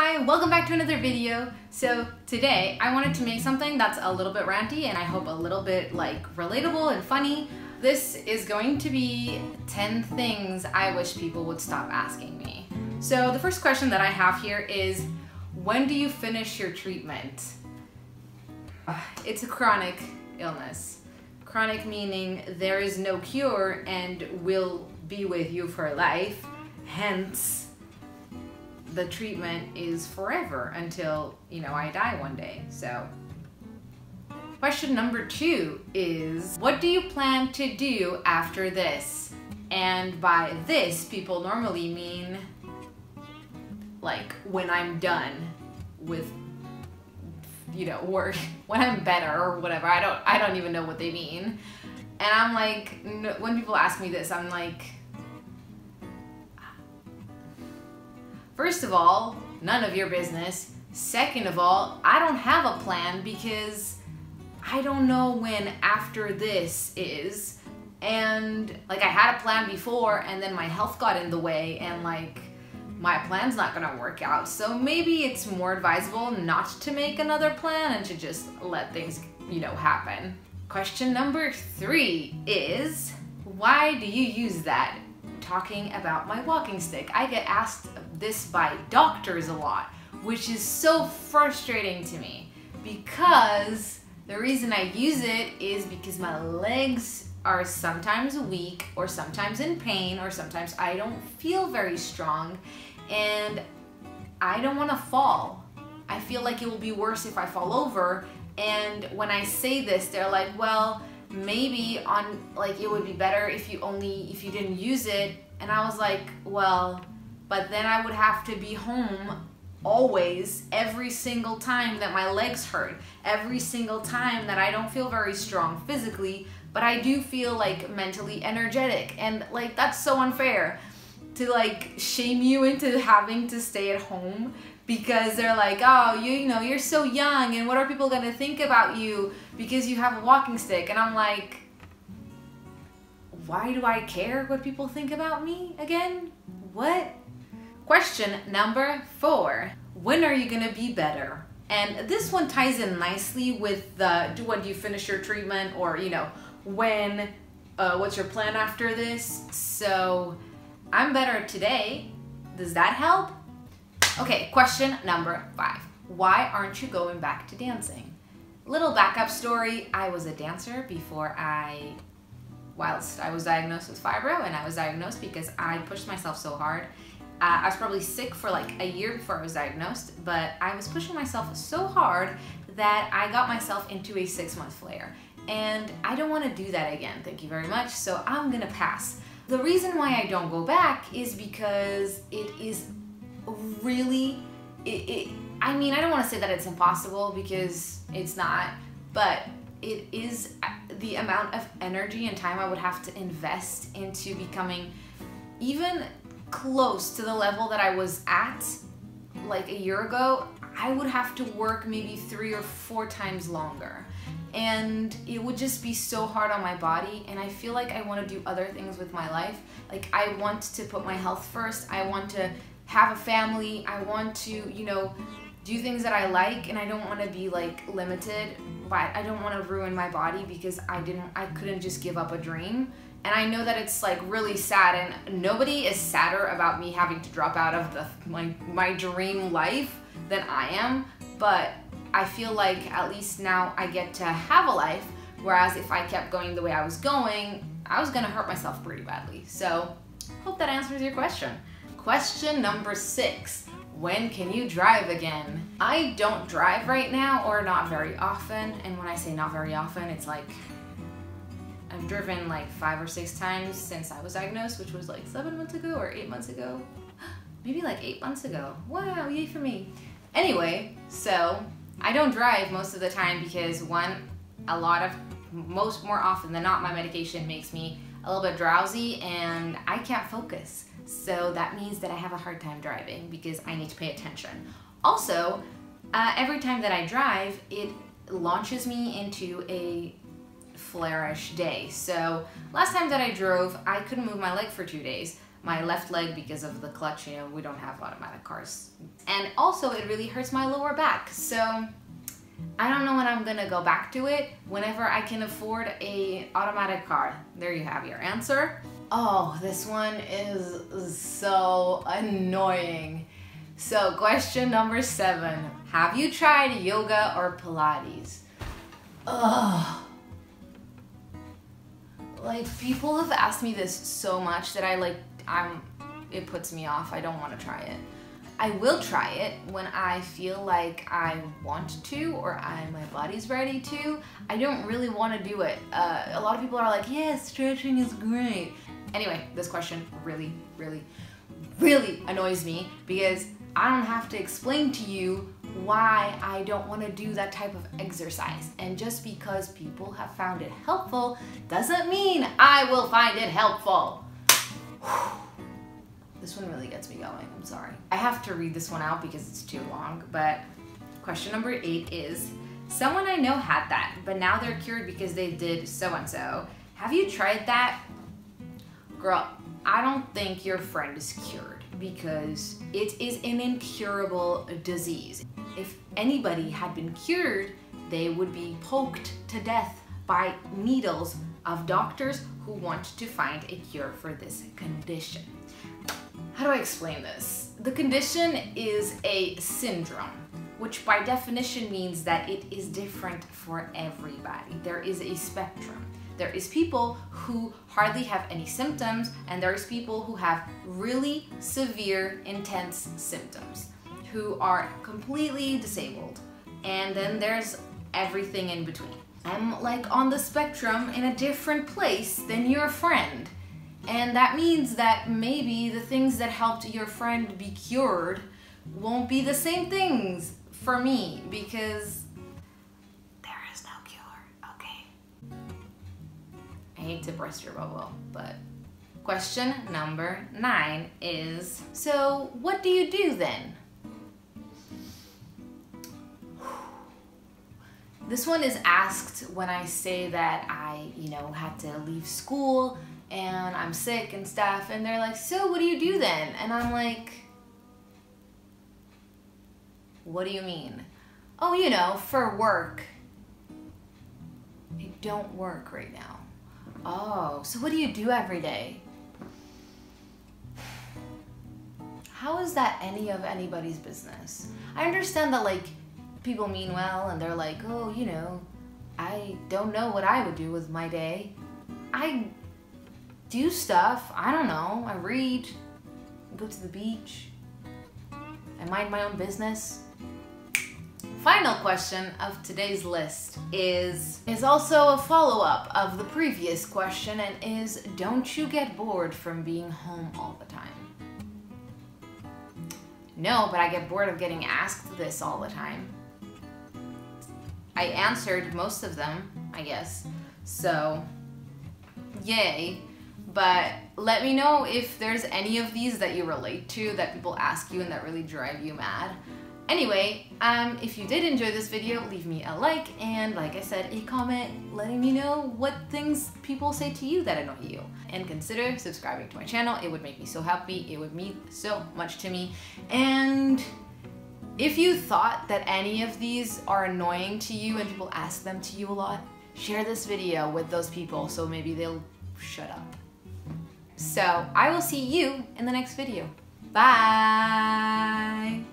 Hi, welcome back to another video. So today I wanted to make something that's a little bit ranty and I hope a little bit like relatable and funny. This is going to be 10 things I wish people would stop asking me. So the first question that I have here is, when do you finish your treatment? It's a chronic illness. Chronic meaning there is no cure and will be with you for life. Hence, the treatment is forever until, I die one day. So, question number 2 is, what do you plan to do after this? And by this, people normally mean like when I'm done with, work, when I'm better or whatever. I don't even know what they mean. And I'm like, when people ask me this, I'm like, first of all, none of your business. Second of all, I don't have a plan because I don't know when after this is. And I had a plan before and then my health got in the way and my plan's not gonna work out. So maybe it's more advisable not to make another plan and to just let things, happen. Question number 3 is, why do you use that? Talking about my walking stick. I get asked this by doctors a lot, which is so frustrating to me because the reason I use it is because my legs are sometimes weak or sometimes in pain or sometimes I don't feel very strong and I don't want to fall. I feel like it will be worse if I fall over, and when I say this, they're like, well, maybe it would be better if you didn't use it. And I was like, well, but then I would have to be home always, every single time that my legs hurt, every single time that I don't feel very strong physically, but I do feel mentally energetic. And that's so unfair to shame you into having to stay at home because they're like, oh, you're so young and what are people gonna think about you because you have a walking stick? And I'm like, why do I care what people think about me again? What? Question number 4, when are you gonna be better? And this one ties in nicely with the, when do you finish your treatment, or when, what's your plan after this? So I'm better today. Does that help? Okay, question number 5. Why aren't you going back to dancing? Little backup story. I was a dancer before whilst I was diagnosed with fibro, and I was diagnosed because I pushed myself so hard. I was probably sick for a year before I was diagnosed, but I was pushing myself so hard that I got myself into a 6-month flare. And I don't want to do that again, thank you very much, so I'm gonna pass. The reason why I don't go back is because it is really, I mean, I don't want to say that it's impossible because it's not, but it is the amount of energy and time I would have to invest into becoming even close to the level that I was at a year ago. I would have to work maybe 3 or 4 times longer. And it would just be so hard on my body, and I feel like I want to do other things with my life. I want to put my health first. I want to have a family. I want to, do things that I like, and I don't want to be limited, but I don't want to ruin my body because I couldn't just give up a dream. And I know that it's really sad, and nobody is sadder about me having to drop out of my dream life than I am, but I feel like at least now I get to have a life, whereas if I kept going the way I was going, I was gonna hurt myself pretty badly. So, hope that answers your question. Question number 6, when can you drive again? I don't drive right now, or not very often, and when I say not very often, it's I've driven 5 or 6 times since I was diagnosed, which was 7 months ago or 8 months ago. Maybe 8 months ago. Wow, yay for me. Anyway, so I don't drive most of the time because one, more often than not, my medication makes me a little bit drowsy and I can't focus. So that means that I have a hard time driving because I need to pay attention. Also, every time that I drive, it launches me into a flare-ish day. So last time that I drove, I couldn't move my leg for 2 days. my left leg because of the clutch. You know, we don't have automatic cars. And also it really hurts my lower back. So I don't know when I'm gonna go back to it. Whenever I can afford a automatic car. There you have your answer. Oh, this one is so annoying. So question number 7. Have you tried yoga or Pilates? Ugh. Like, people have asked me this so much that it puts me off. I don't want to try it. I will try it when I feel like I want to or my body's ready to. I don't really want to do it. A lot of people are like, yeah, stretching is great. Anyway, this question really, really, really annoys me because I don't have to explain to you why I don't want to do that type of exercise. And just because people have found it helpful doesn't mean I will find it helpful. This one really gets me going, I'm sorry. I have to read this one out because it's too long, but question number 8 is, someone I know had that, but now they're cured because they did so-and-so. Have you tried that? Girl, I don't think your friend is cured because it is an incurable disease. If anybody had been cured, they would be poked to death by needles of doctors who want to find a cure for this condition. How do I explain this? The condition is a syndrome, which by definition means that it is different for everybody. There is a spectrum. There is people who hardly have any symptoms, and there's people who have really severe, intense symptoms, who are completely disabled. And then there's everything in between. I'm like on the spectrum in a different place than your friend. And that means that maybe the things that helped your friend be cured won't be the same things for me because there is no cure, okay? I hate to burst your bubble, but question number 9 is, so what do you do then? This one is asked when I say that I, had to leave school and I'm sick and stuff, and they're like, so what do you do then? And I'm like, what do you mean? Oh, for work. I don't work right now. Oh, so what do you do every day? How is that any of anybody's business? I understand that, like, people mean well and they're like, oh, I don't know what I would do with my day. I do stuff. I don't know. I read, go to the beach, I mind my own business. Final question of today's list is also a follow-up of the previous question and is, don't you get bored from being home all the time? No, but I get bored of getting asked this all the time. I answered most of them, I guess, so yay. But let me know if there's any of these that you relate to, that people ask you and that really drive you mad. Anyway, if you did enjoy this video, leave me a like and, like I said, a comment letting me know what things people say to you that annoy you. And consider subscribing to my channel. It would make me so happy. It would mean so much to me. And if you thought that any of these are annoying to you and people ask them to you a lot, share this video with those people so maybe they'll shut up. So I will see you in the next video. Bye!